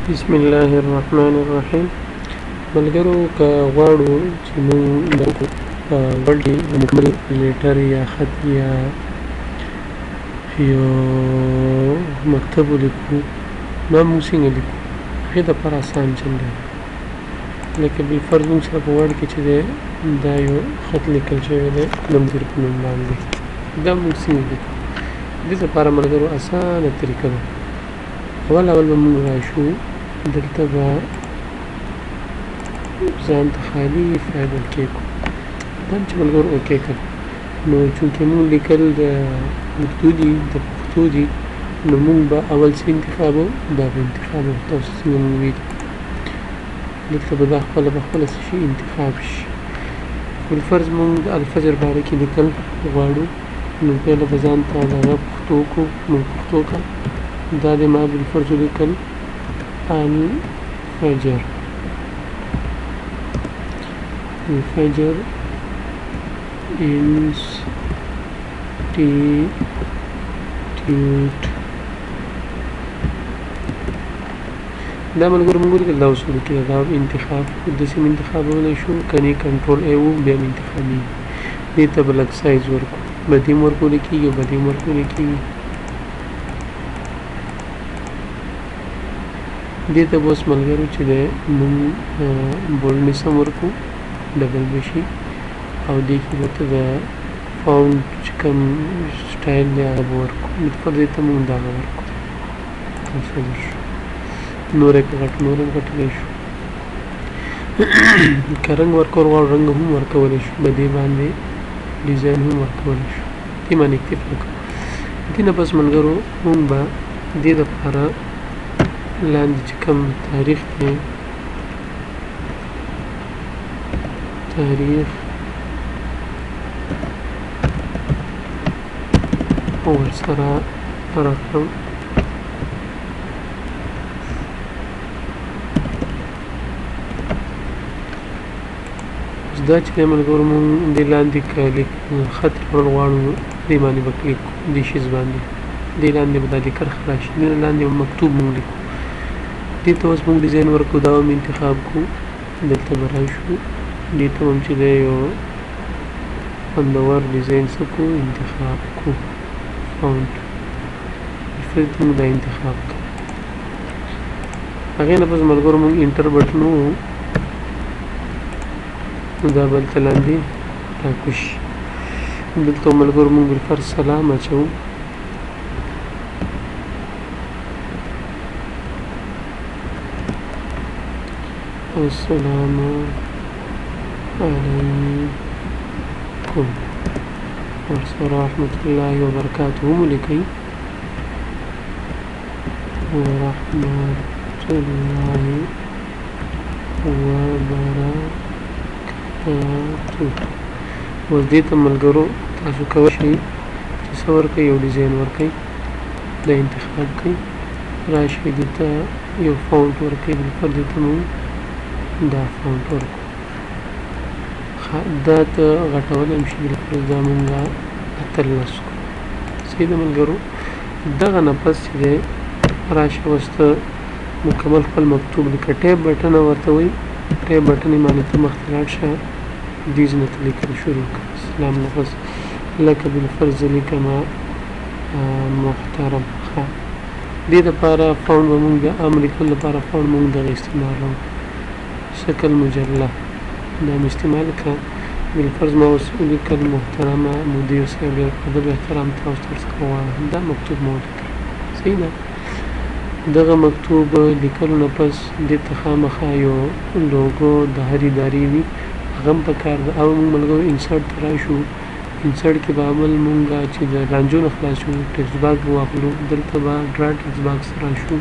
بسم الله الرحمن الرحیم. ملګرو که غواړو چې موږ د ورډ کې مکمل لیټر یا خط یا یو مکتب ولیکو، نو موږ څنګه لیکو؟ هغې دپاره اسان چل دی. لکه بالفرض موږ سره په ورډ کې چې دی دا یو خط لیکل شوی دی د مدیر په نوم باندې، دا موږ څنګه لیکو؟ دې دپاره ملګرو اسانه طریقه ده. اول به موږ راشو، دلته به ځان ته خالي فایل ورکېږو، دا چې ملګرو اوکې کړه. نو چونکې موږ لیکل د پښتو دي، نو موږ به اول څه انتخابو؟ دا به انتخابو. تاسو څنګه موږ ویلي دلته به دا خپله څه شي انتخاب شي. بالفرض موږ د الفجر باره کې لیکل غواړو، نو پهله به ځان ته دغه پښتو کړو، موږ پښتو کړه. دا د ما بالفرض ولیکل الفجر انسټیټیوټ. دا ملګرو موږ ولیکل، دا اوس ولیکل، دا انتخاب داسې م انتخابولی شو، کنې کنټرول ای و بیا م انتخابېږي. دې ته به لږ سایز ورکړو، بدې م ورکولی کېږي او بدې م ورکولی کېږي. دې ته به اوس ملګرو چې دی موږ بولډنس هم ورکړو، ډبل به شي، او دې کې به ته د فاونټ چې کوم سټایل دی هغه به ورکړو. بالفرض دې ته موږ دغه ورکړو، الفجر شو. نور یې که غټ نور هم غټولی شو. که رنګ ورکول غواړو رنګ هم ورکولی شو، بدې باندې ډیزاین هم ورکولی شو. دې باندې اکتفا کوو. دې نه پس ملګرو موږ به دې دپاره لاندې چې کوم تاریخ دی، تاریخ ورسره رقم، اوس دا چې دی ملګرو موږ دې لاندې که خط کول غواړو، دې باندې به کلیک کړو، دې شیز باندې، دې لاندې به دا لیکل ښه راشي. دې نه لاندې به مکتوب موږ لیکو. دې ته اوس موږ ډیزاین ورکړو، دا هم انتخاب کړو. دلته به راشو، دې ته هم چې دی یو خوندور ډیزاین څه کړو؟ انتخاب کړو. فاونټ بالفرض موږ دا انتخاب کړو. هغې نه پس ملګرو موږ انټر بټن ووهو، نو دا به هلته لاندې راکوز شي. دلته ملګرو موږ بالفرض سلام اچوو. السلام علیکم ورحمة الله وبرکاته هم ولیکئ، ورحمة الله وبرکاته. اوس دې ته ملګرو تاسو کولی شئ چې څه ورکئ؟ یو ډیزاین ورکئ، دا انتخاب کئ، راشئ دې ته یو فاونټ ورکئ. بالفرض دې ته موږ دا فاونټ ورکړو. دا ته غټولی هم شي، بالفرض دا موږ 18 کړو. صحیح ده ملګرو. دغه نه پس چې دی راشه اوس ته مکمل خپل مکتوب لیکه. ټیپ بټن ورته وایي، ټیپ بټن یې باندې ته مخته لاړ شه، دیز نه ته لیکل شروع کړه. سلام نه پس لکه بالفرض زه لیکمه محترم. ښه، دې دپاره فاونټ به موږ د عام لیکلو لپاره فاونټ موږ دغه استعمالوو، شکل مجله دا مې استعمال کړه. بالفرض ما اوس ولیکل محترمه مدیر صاحب، ډېر په ادب احترام تاسو ته ورڅخه غواړم. دا مکتوب مو ولیکل. صحیح ده. دغه مکتوب لیکلو نه پس دې ته خامخا یو لوګو د هر ادارې وي، هغه هم پکار ده. او موږ ملګرو انسرټ ته راشو، انسرټ کې به اول موږ چې د لانجو نه خلاص شو ټکسټ باکس به واخلو. دلته به ډرا ټکسټ باکس ته راشو،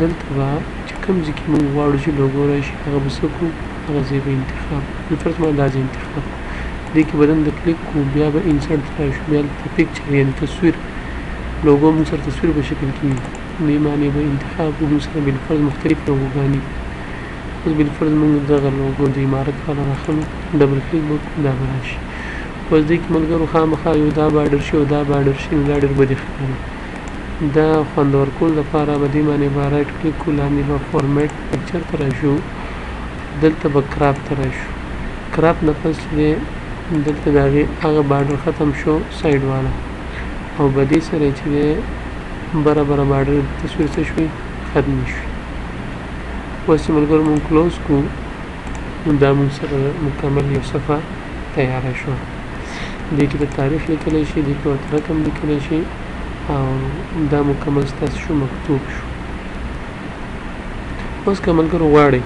دلته به چې کوم ځای کې موږ غواړو چې لوګو راشي هغه به څه کړو؟ هغه ځای به انتخاب. بالفرض ما دا ځای انتخاب، دې کې به دنده کلیک کړو، بیا به انسرټ ته راشو، بیا هلته پکچر یعنې تصویر، لوګو موږ سره تصویر په شکل کې وي، دې باندې به انتخاب کړو. موږ سره بالفرض مختلف لوګوګانې. اوس بالفرض موږ دغه لوګو د امارت والا راخلو، ډبل کلیک به وکړو، دا به راشي. اوس دې کې ملګرو خامخا یو دا به اډر شي او دا به اډر شي، نو دا ډېر بدې ښکاري. دا خوندور کول لپاره به دې باندې به رایټ کلیک کړو لاندې به فارمیټ پکچر ته راشو دلته به کراپ ته راشو کراپ نه پس چې دی دلته د هغې هغه بارډر ختم شو سایډ والا او به دې سره چې دی برابره بارډر تصویر څه شوي ختم شوي اوس چې ملګرو مونږ کلوز کړو دا مونږ سره مکمل یو صفحه تیاره شوه دې کې د تاریخ لیکلی شي دې کې ورته رقم لیکلی شي او دا مکمل ستاسو شو مکتوب شو اوس که ملګرو غواړئ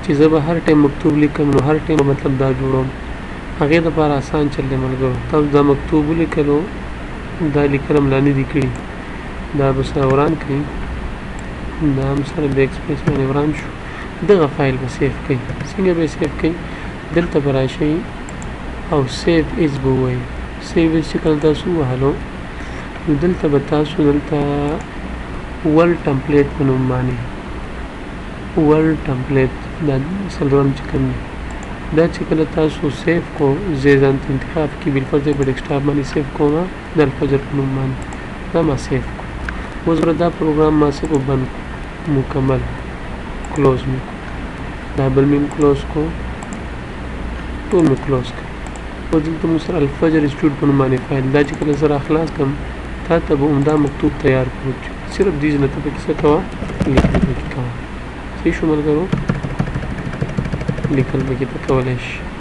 چې زه به هر ټایم مکتوب لیکم نو هر ټایم مطلب دا جوړوم هغې دپاره اسان چل دی ملګرو تاسو دا مکتوب ولیکلو دا لیکلم لا نه دي کړي دا به سره وران کړئ دا هم سره بیک سپیس باندې وران شو دغه فایل به سیف کړئ څنګه به سیف کړئ دلته به راشئ او سیف ایز به ووایئ سیف ایز چې کله تاسو ووهلو نو دلته به تاسو دلته ورلډ ټمپلیټ په نوم باندې ورلډ ټمپلیټ دا څلورم چې کوم دی دا چې کله تاسو سیف کو زه ځان ته انتخاب کې بالفرض په ډیسکټاپ باندې سیف کوم د الفجر په نوم باندې دا ما سیف کو اوس دا پروګرام ما څه کو بند مکمل کلوز مې دا بل مې کلوز کو ټول مې کلوز کړ او دلته مو سره الفجر انسټیټیوټ په نوم باندې فایل دا چې کله سره خلاص کړم تا ته به عمده مکتوب تیار کړو صرف دې نه ته پکې څه کوه لیکل پکې کوه صحیح شو ملګرو لیکل پکې ته کولی شي